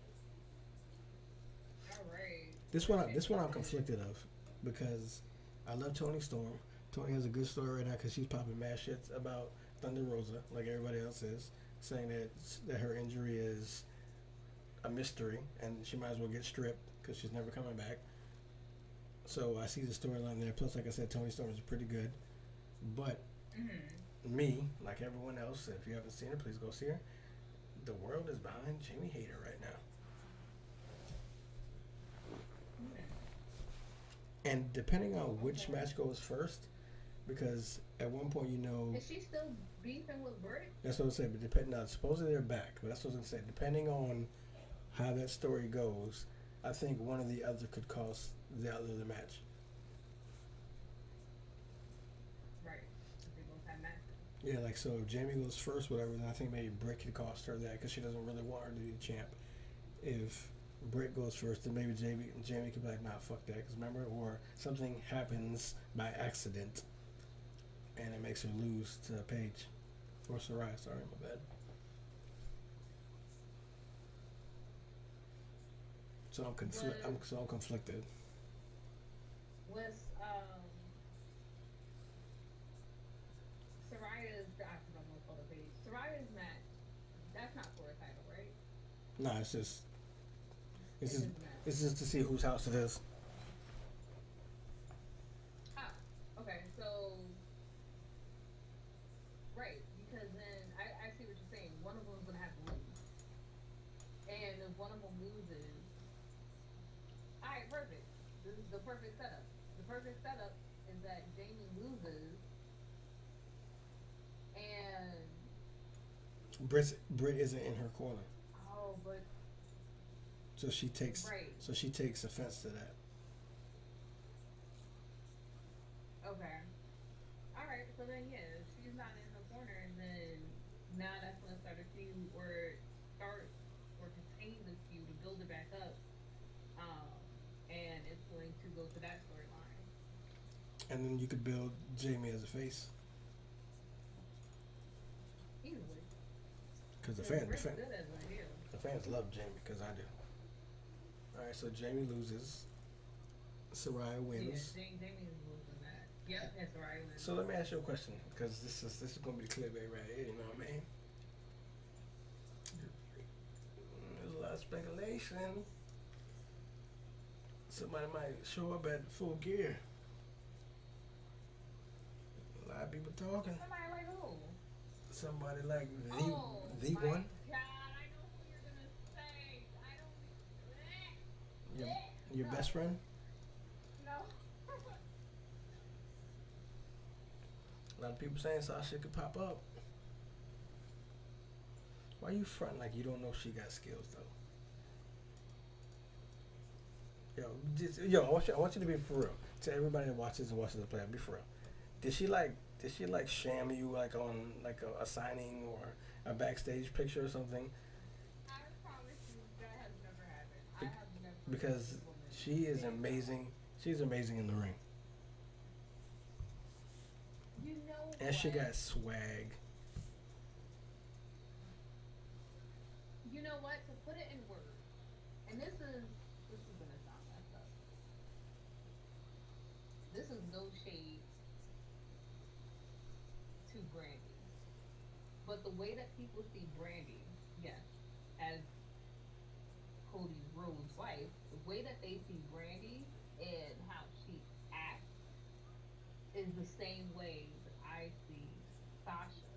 All right. This one I'm Championship. conflicted of because I love Tony Storm. Tony has a good story right now because she's popping mad shits about Thunder Rosa, like everybody else is, saying that her injury is a mystery and she might as well get stripped because she's never coming back. So I see the storyline there. Plus, like I said, Tony Storm is pretty good. But Mhm. me, like everyone else, if you haven't seen her, please go see her. The world is behind Jamie Hayter right now. Mhm. And depending on which Okay. match goes first, because at one point, Is she still beefing with Britt? that's what I'm saying. But depending, now supposedly they're back, but that's what I'm saying. Depending on how that story goes, I think one or the other could cost the other the match. Right. Because they both have matches. Yeah, like so if Jamie goes first, whatever, then I think maybe Britt could cost her that because she doesn't really want her to be the champ. If Britt goes first, then maybe Jamie could be like, nah, fuck that, because remember, or something happens by accident and it makes her lose to Paige or Saraya. Sorry, my bad. Was I'm conflicted. was Soraya's I forgot what call the page. Soraya's match. That's not for a title, right? Nah, it's It's just just a match. it's just to see whose house it is. Ah, okay. So right, because then I see what you're saying. One of them's gonna have to lose, and if one of them loses, all right, perfect. This is the perfect setup. The perfect setup is that Jamie loses, and Britt isn't in her corner, oh, but so right, she takes offense to that. okay, all right. So then, yeah, if she's not in her corner, then now that's gonna start a feud or start or contain the feud to build it back up, um, and it's going to go to that storyline And then you could build Jamie as a face easily. because Because Britt's good as a heel. the fans love Jamie because I do. All right, so Jamie loses. Saraya Yeah, wins. Jamie's losing that. Yep, that's the right So win. let me ask you a question because this is gonna be the clickbait right here. You know what I mean? There's a lot of speculation. Somebody might show up at full gear. A lot of people talking. Somebody like who? Somebody like Oh the my one, god, I know who you're gonna say. I don't. your your best No, friend. no. A lot of people saying Sasha could pop up. Why you fronting like you don't know she got skills though? Yo, I want you to be for real. To everybody that watches the play, be for real. Did she like did she like sham you like on like a signing or a backstage picture or something? I promise you that has never happened. I Be- have never seen because this woman she is stand tall. amazing. She's amazing in the ring, You know and she what? got swag. You know what? To put it in words, and this is gonna sound messed up. This is no shade to Brandy, but the way that people see Brandy, yes, as Cody Rhodes' wife, the way that they see Brandy and how she acts is the same way that I see Sasha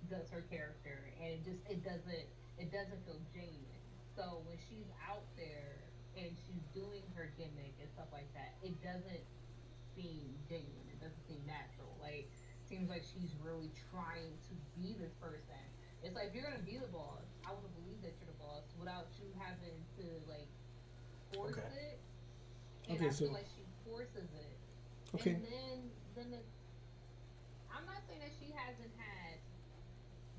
does her character, and it doesn't feel genuine. So when she's out there and she's doing her gimmick and stuff like that, it doesn't seem genuine. It doesn't seem natural. Like seems like she's really trying to be this person. It's like if you're gonna be the boss, I want to believe that you're the boss without you having to like force Okay. it. And Okay. I So feel like she forces it, okay. and then I'm not saying that she hasn't had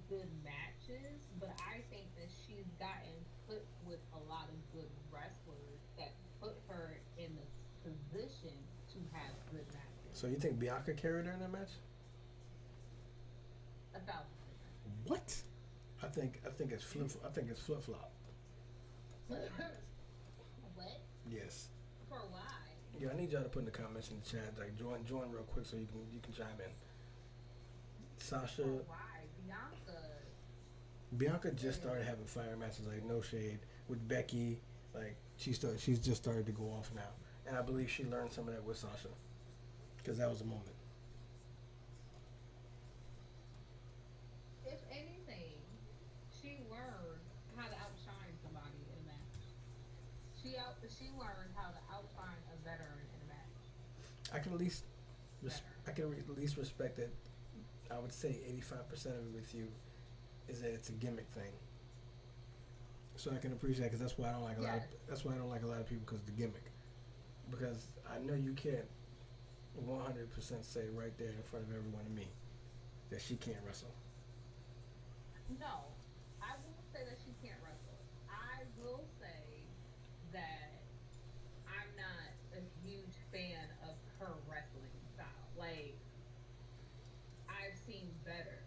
good matches, but I think that she's gotten put with a lot of good wrestlers that put her in the position to have good matches. So you think Bianca carried her in that match? 1,000%. What? I think it's flip. I think it's flip flop. What? Yes. For why? Yeah, I need y'all to put in the comments in the chat. Like join real quick so you can chime in. Sasha, For why? Bianca just Is started having fire matches. Like no shade with Becky. Like she's just started to go off now, and I believe she learned some of that with Sasha, because that was a moment. if anything, she learned how to outshine somebody in a match. She learned how to outshine a veteran in a match. I can at least Better. I can at least respect that. I would say 85% of it with you is that it's a gimmick thing. So I can appreciate because that's why I don't like a lot. Of, Yes. that's why I don't like a lot of people because the gimmick. Because I know you can't 100% say right there in front of everyone and me that she can't wrestle. No, I won't say that she can't wrestle. I will say that I'm not a huge fan of her wrestling style. Like I've seen better,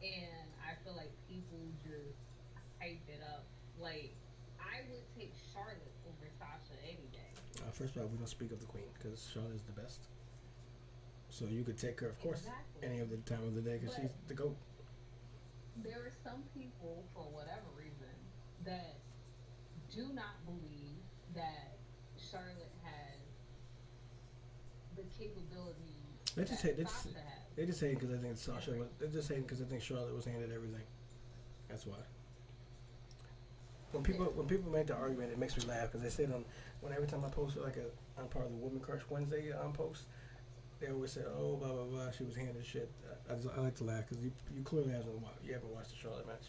and I feel like people just hype it up. Like I would take Charlotte over Sasha any day. First of all, we don't speak of the queen because Charlotte is the best. So you could take her, of course, Exactly. any of the time of the day because she's But the goat. there are some people, for whatever reason, that do not believe that Charlotte has the capabilities They just that hate. Sasha has. They just hate because I think Sasha And was. They just hate because I think Charlotte was handed everything. That's why. yeah, When people make the argument, it makes me laugh because they say it on when every time I post like I'm part of the Women Crush Wednesday post, they always say, "Oh, blah blah blah." She was handed shit. I like to laugh because you clearly haven't watched the Charlotte match.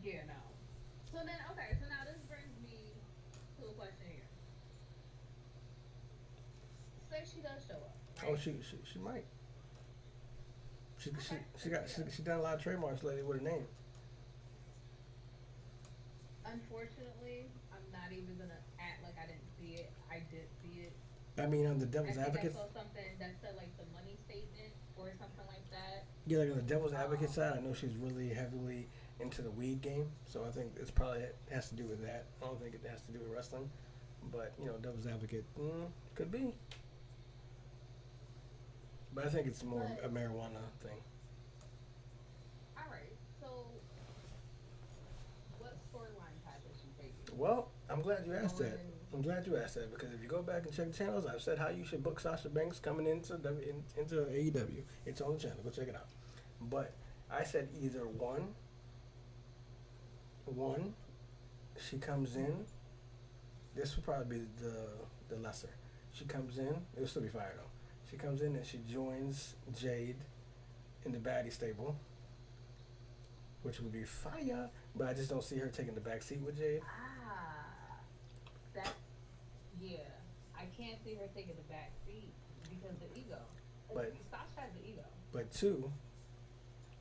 yeah, no. So then, okay, so now this brings me to a question here. Say she does show up, Oh, right? she might. Okay, say she does. She done a lot of trademarks lately with her name. Unfortunately, I'm not even gonna act like I didn't see it. I did see it. I mean, on the I Devil's think I Advocate, saw something that said like the money statement or something like that. yeah, like on the Devil's Advocate Um, side, I know she's really heavily into the weed game, so I think it's probably has to do with that. I don't think it has to do with wrestling, but Devil's Advocate could be, but I think it's more but a marijuana thing. all right, so what storyline path is she taking? Well, I'm glad you asked that. Going, I'm glad you asked that because if you go back and check the channels, I've said how you should book Sasha Banks coming into AEW. It's on the channel. Go check it out. But I said either one, she comes in. This would probably be the lesser. She comes in. It will still be fire though. She comes in and she joins Jade in the baddie stable, which would be fire. But I just don't see her taking the back seat with Jade. ah, that's yeah. I can't see her taking the back seat because the ego. But Sasha has the ego. but two,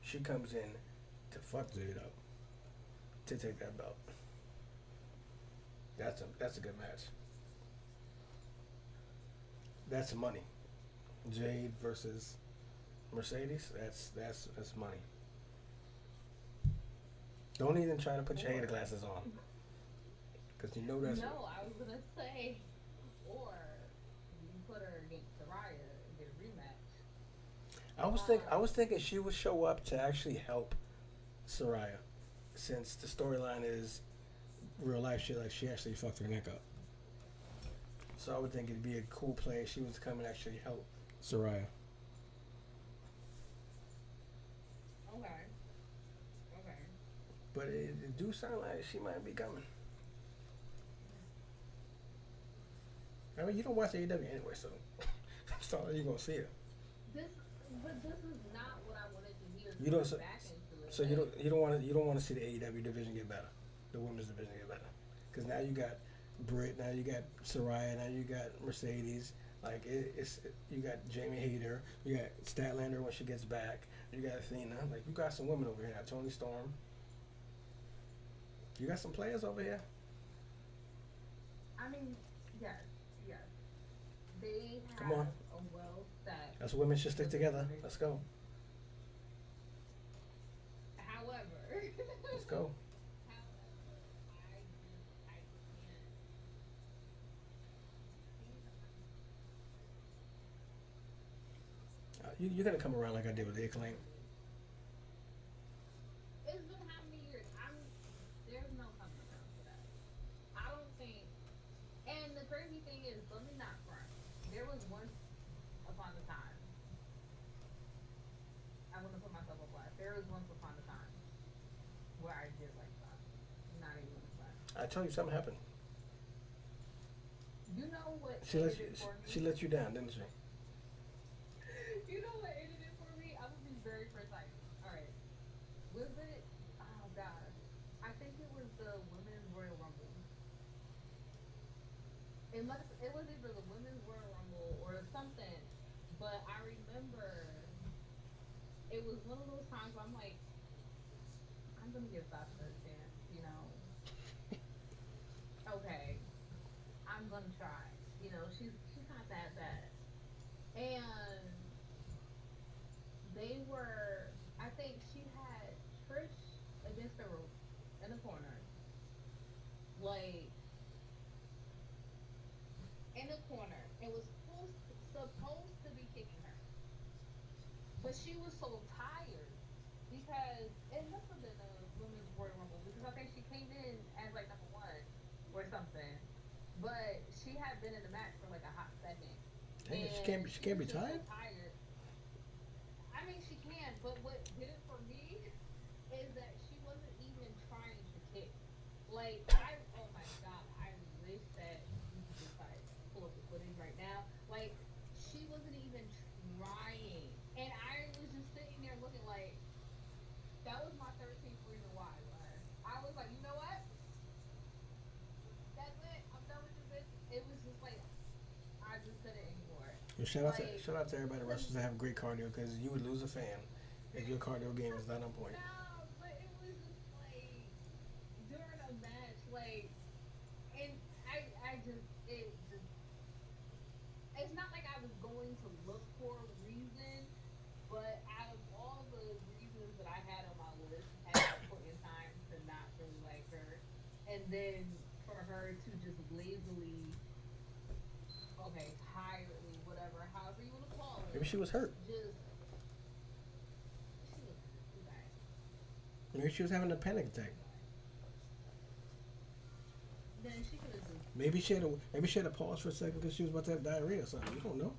she comes in to fuck Jade up to take that belt. That's a good match. That's money. Jade versus Mercedes. That's money. Don't even try to put your hater Or glasses on, cause you know that's. no, I was gonna say, or you put her against Soraya and get a rematch. I was Um, thinking she would show up to actually help Soraya, since the storyline is real life shit. Like she actually fucked her neck up. So I would think it'd be a cool play if she was to come and actually help Soraya. okay. but it do sound like she might be coming. I mean, you don't watch AEW anyway, so it's not like you're gonna see it. This, but this is not what I wanted to hear. You don't. Going So, back into it. so you don't want to see the AEW division get better, the women's division get better, because now you got Britt, now you got Saraya, now you got Mercedes. Like you got Jamie Hayter, you got Statlander when she gets back, you got Athena. Like you got some women over here now. Tony Storm. You got some players over here. I mean, yes, yes. They have Come on. a well set. That's women should stick together. Let's go. However, Let's go. I can't. You gotta come around like I did with the Acclaim. It's been how many years? There's no coming around for that. I don't think. And the crazy thing is, let me not front. There was once upon a time. I want to put myself up last. There was once upon a time where I did like that. Not even that. I tell you, something happened. You know what She let ended you. it for me? She let you down, didn't she? You know what ended it for me? I'm gonna be very precise. All right. Was it? Oh God. I think it was the Women's Royal Rumble. It was either the Women's Royal Rumble or something, but I remember it was one of those times where I'm like, I'm gonna give Sasha a chance, you know. Okay, I'm gonna try. You know, she's not that bad. And they were, I think she had Trish against her in the corner, like in the corner, and was supposed to be kicking her, but she was so tired because it must have been a women's Royal Rumble because I think she came in as like number one or something, but she had been in the match for like a hot second. Dang, And she can't be was just so tired. tired. I mean, she can, but what did it for me is that she wasn't even trying to kick. Like, oh my God, I wish that we could just like pull up the footage right now. Like, she wasn't even trying. And I was just sitting there looking like, that was my 13th reason why. I was like, you know what? That's it. I'm done with this bitch. It was just like, I just couldn't anymore. Well, shout out to everybody that wrestlers that have great cardio, because you would lose a fan if your cardio game is not on point. No, but it was just like during a match, like, and I just, it's not like I was going to look for a reason, but out of all the reasons that I had on my list at that point in time to not really like her, and then for her to just lazily, okay, tiredly, whatever, however you want to call it, Maybe she was hurt. just she was too bad. Maybe she was having a panic attack. Then she could have just Maybe she had to pause for a second because she was about to have diarrhea or something. You don't know.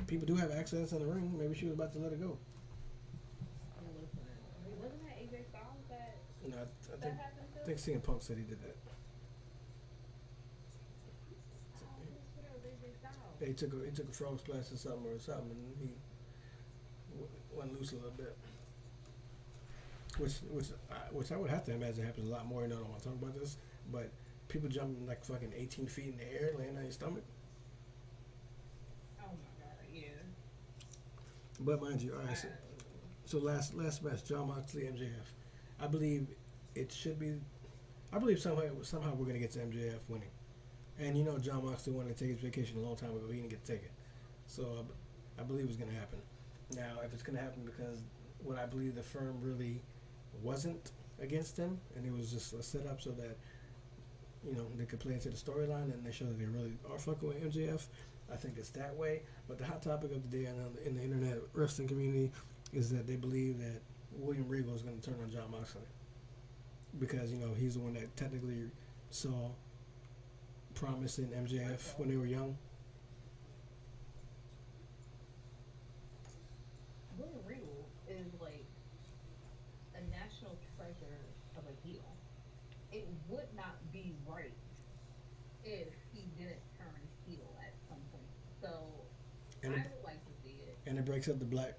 People do have accidents in the ring. Maybe she was about to let it go. wasn't that AJ Styles that No, that happened to? I think CM Punk said he did that. He took a frog splash or something, and he went loose a little bit. Which I would have to imagine happens a lot more. I don't want to talk about this, but people jumping like fucking 18 feet in the air, laying on your stomach. Oh my God, yeah. But mind you, all right. So last match, Jon Moxley, MJF. I believe it should be. I believe somehow we're gonna get to MJF winning. And you know, Jon Moxley wanted to take his vacation a long time ago. He didn't get to take it, so I believe it's gonna happen. Now, if it's gonna happen because what I believe the firm really wasn't against him, and it was just a setup so that they could play into the storyline and they show that they really are fucking with MJF. I think it's that way. But the hot topic of the day in the internet wrestling community is that they believe that William Regal is going to turn on Jon Moxley because he's the one that technically saw promise in MJF when they were young. William Regal is like a national treasure and it, I would like to see it. and it breaks up the Black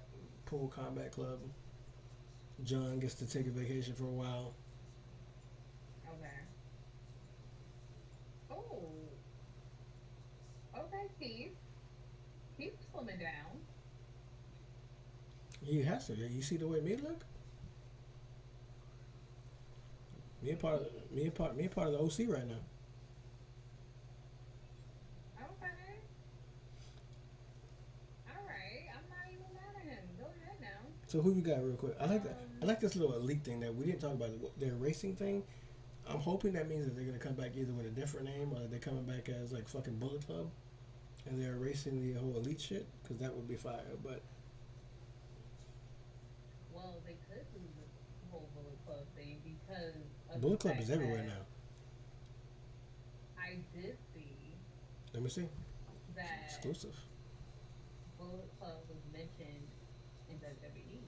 Pool Combat Club. John gets to take a vacation for a while. Okay. Oh, okay, Keith. Keep slimming down. He has to. You see the way me look. Me a part of the OC right now. Okay. All right. I'm not even mad at him. Go ahead now. So who you got real quick? I like that. I Um. like this little elite thing that we didn't talk about. Their racing thing. I'm hoping that means that they're gonna come back either with a different name or that they're coming back as like fucking Bullet Club, and they're erasing the whole elite shit because that would be fire. But Well, they could do the whole Bullet Club thing because of the Bullet Club is fact everywhere that now. I did see Let me see. that Exclusive. Bullet Club was mentioned in WWE.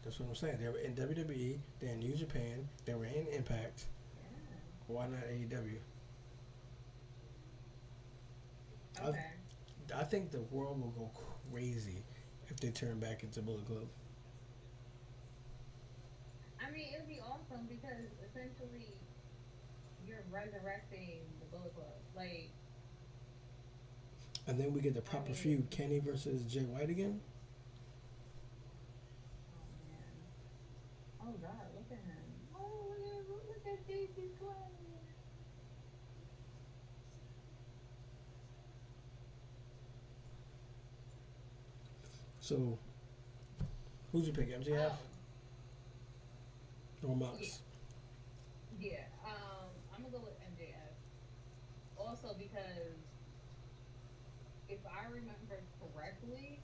That's what I'm saying. They were in WWE. They're in New Japan. They were in Impact. Yeah. Why not AEW? Okay. I think the world will go crazy if they turn back into Bullet Club. I mean, it would be awesome because essentially you're resurrecting the Bullet Club. Like, And then we get the I proper mean, feud: Kenny versus Jay White again. oh man. Oh God, look at him. Oh, look at JC Clay. So who'd you pick, MJF Oh, or yeah, Mox? yeah. I'm gonna go with MJF. Also because if I remember correctly,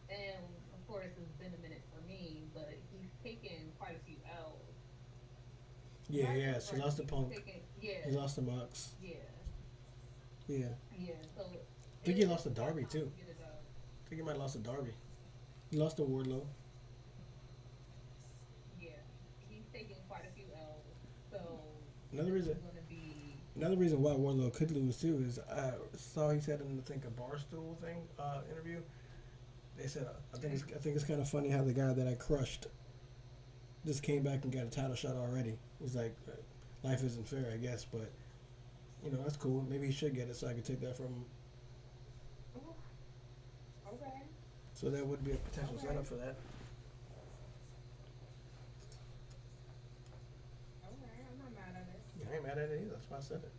and of course it's been a minute for me, but he's taken quite a few L's. If Yeah, I yeah. remember She lost correctly, to he's Punk. taken, He yeah, lost to Mox. yeah, Yeah. yeah. So I think he it lost is to about Darby time too. to get it up. I think he might have lost to Darby. He lost to Wardlow. Yeah, he's taken quite a few L's. So Another this reason. is gonna be Another reason why Wardlow could lose too is I saw he said in the think a barstool thing interview. They said I think it's kind of funny how the guy that I crushed just came back and got a title shot already. He's like, life isn't fair, I guess, but that's cool. Maybe he should get it so I could take that from him. oof, okay, So that would be a potential okay, setup for that. okay. I'm not mad at it. Yeah, I ain't mad at it either. That's why I said it.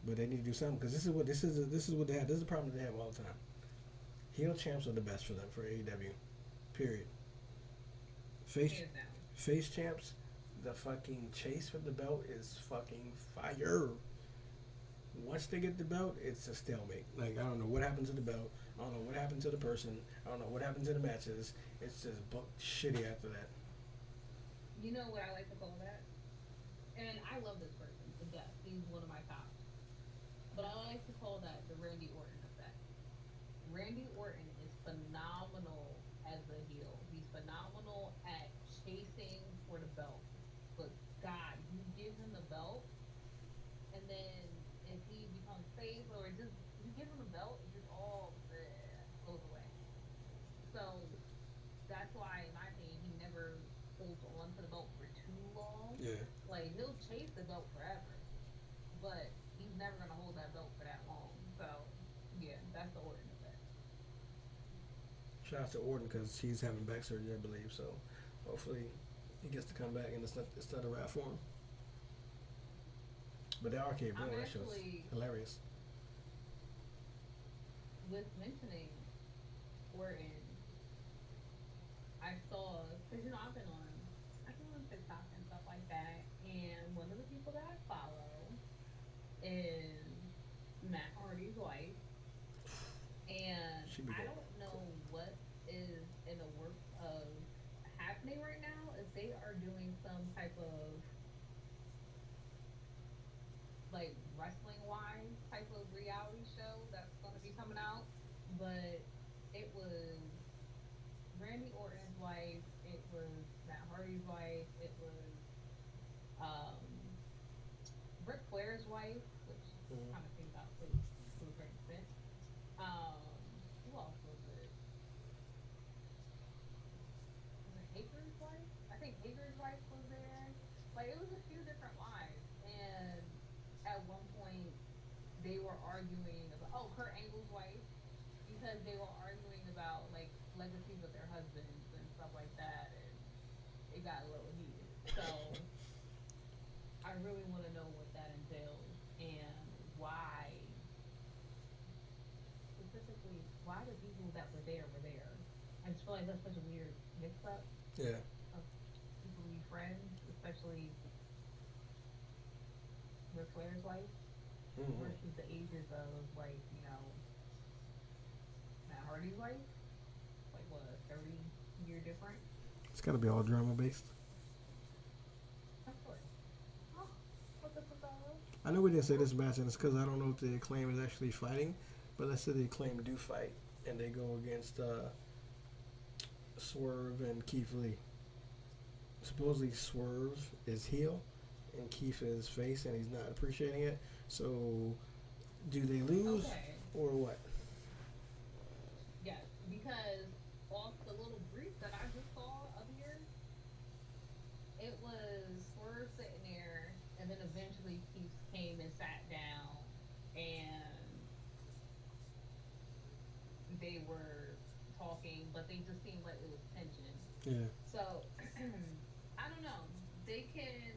But they need to do something because this is what they have. This is the problem that they have all the time. Heel champs are the best for them for AEW. Period. Face Hands down. face champs, the fucking chase for the belt is fucking fire. Once they get the belt, it's a stalemate. Like I don't know what happened to the belt. I don't know what happened to the person. I don't know what happened to the matches. It's just booked shitty after that. You know what I like to call that? And I love this person to death. He's one of my tops. But I like to call that the Randy Orton effect. Randy Orton is phenomenal as a heel. He's phenomenal at chasing for the belt. But God, you give him the belt, and then if he becomes face or just you give him the belt, it just all goes away. So that's why, in my opinion, he never holds on to the belt for too long. Yeah. Like he'll chase the belt forever, but he's never gonna hold that belt for that long. So yeah, that's the Orton effect. Shout out to Orton because he's having back surgery, I believe. So hopefully he gets to come back and it's not a wrap for him. But the arcade I'm brawl, that show's actually hilarious. with mentioning Orton. I saw because I've been on TikTok and stuff like that, and one of the people that I follow is Matt Hardy's wife, and She be I going. don't know what is in the works of happening right now. If they are doing some type of like wrestling wise type of reality show that's going to be coming out, but it was Randy Orton's wife, it was Matt Hardy's wife, it was um, Ric Flair's wife, which Mm-hmm. kind of came out to a certain extent. were arguing about, oh, Kurt Angle's wife, because they were arguing about like legacies of their husbands and stuff like that, and it got a little heated. So I really want to know what that entails and why, specifically, why the people that were there were there. I just feel like that's such a weird mix up Yeah. of people be friends, especially Ric Flair's wife Hmm. versus the ages of like, Matt Hardy's wife. Like what, a 30-year difference? It's got to be all drama based. Of course. Oh, what the fuck? I know we didn't say this match, and it's because I don't know if the Acclaim is actually fighting, but let's say the Acclaim do fight, and they go against Swerve and Keith Lee. Supposedly Swerve is heel, and Keith is face, and he's not appreciating it. So, do they lose Okay. or what? Yes, because off the little brief that I just saw up here, it was Swerve sitting there, and then eventually Keith came and sat down, and they were talking, but they just seemed like it was tension. Yeah, So I don't know. They can.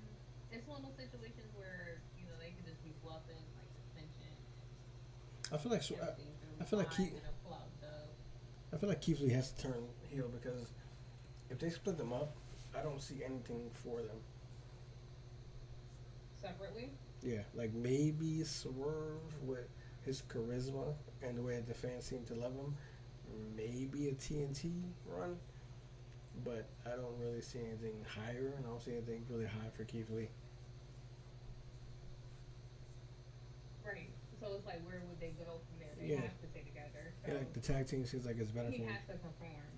It's one of those situations where they can just be bluffing like the tension. I feel like Everything through I feel like fine, flubbed up. I feel like Keith Lee has to turn heel because if they split them up, I don't see anything for them. Separately. Yeah, like maybe Swerve with his charisma and the way the fans seem to love him, maybe a TNT run, but I don't really see anything higher, and I don't see anything really high for Keith Lee. Right. So it's like, where would they go from there? They Yeah. have to stay together. So Yeah, like the tag team seems like it's better he for him. has to perform.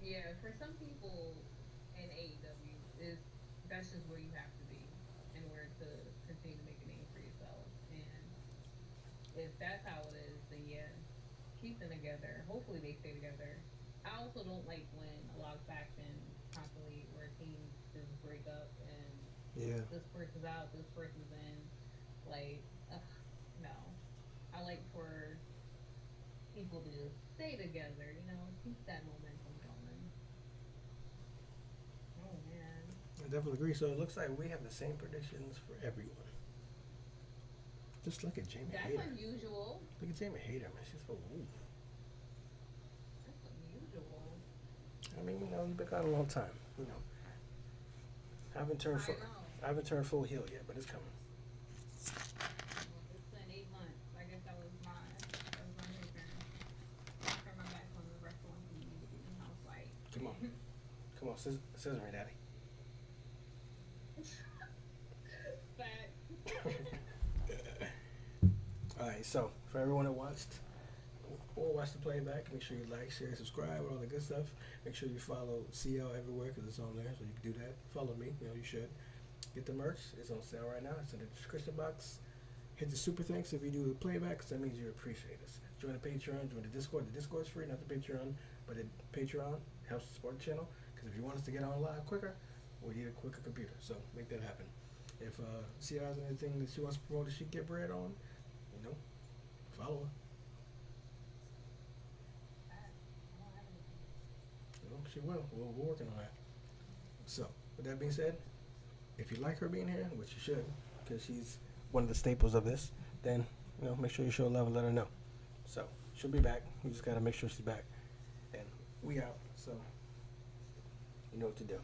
Yeah, for some people in AEW, that's just where you have to be in order to continue to make a name for yourself. And if that's how it is, then yeah, keep them together. Hopefully they stay together. I also don't like when a lot of factions constantly where teams just break up and Yeah, this person's out, this person's in. Like, no. I like for people to just stay together, keep that momentum going. Oh man. I definitely agree. So it looks like we have the same predictions for everyone. Just look at Jamie That's Hayter. unusual. Look at Jamie Hayter, man. She's so oof. That's unusual. I mean, you've been gone a long time. I haven't turned I full. know. I haven't turned full heel yet, but it's coming. Well, it's been 8 months. I guess that was my new turn. I turned my back on the wrestling community and I was like, Come on, come on, scissor me, daddy. Fact. All right, so for everyone that watched or watched the playback, make sure you like, share, subscribe, all the good stuff. Make sure you follow CL everywhere because it's on there, so you can do that. Follow me, you should. Get the merch. It's on sale right now. It's in the description box. Hit the super thanks if you do the playback, because that means you appreciate us. Join the Patreon, join the Discord. The Discord's free, not the Patreon, but the Patreon helps support the channel. Because if you want us to get on live quicker, we need a quicker computer. So make that happen. If CL has anything that she wants to promote that she can get bread on, follow her. She will. We're working on that. So, with that being said, if you like her being here, which you should, because she's one of the staples of this, then, make sure you show love and let her know. So, she'll be back. We just got to make sure she's back. And we out. So, you know what to do.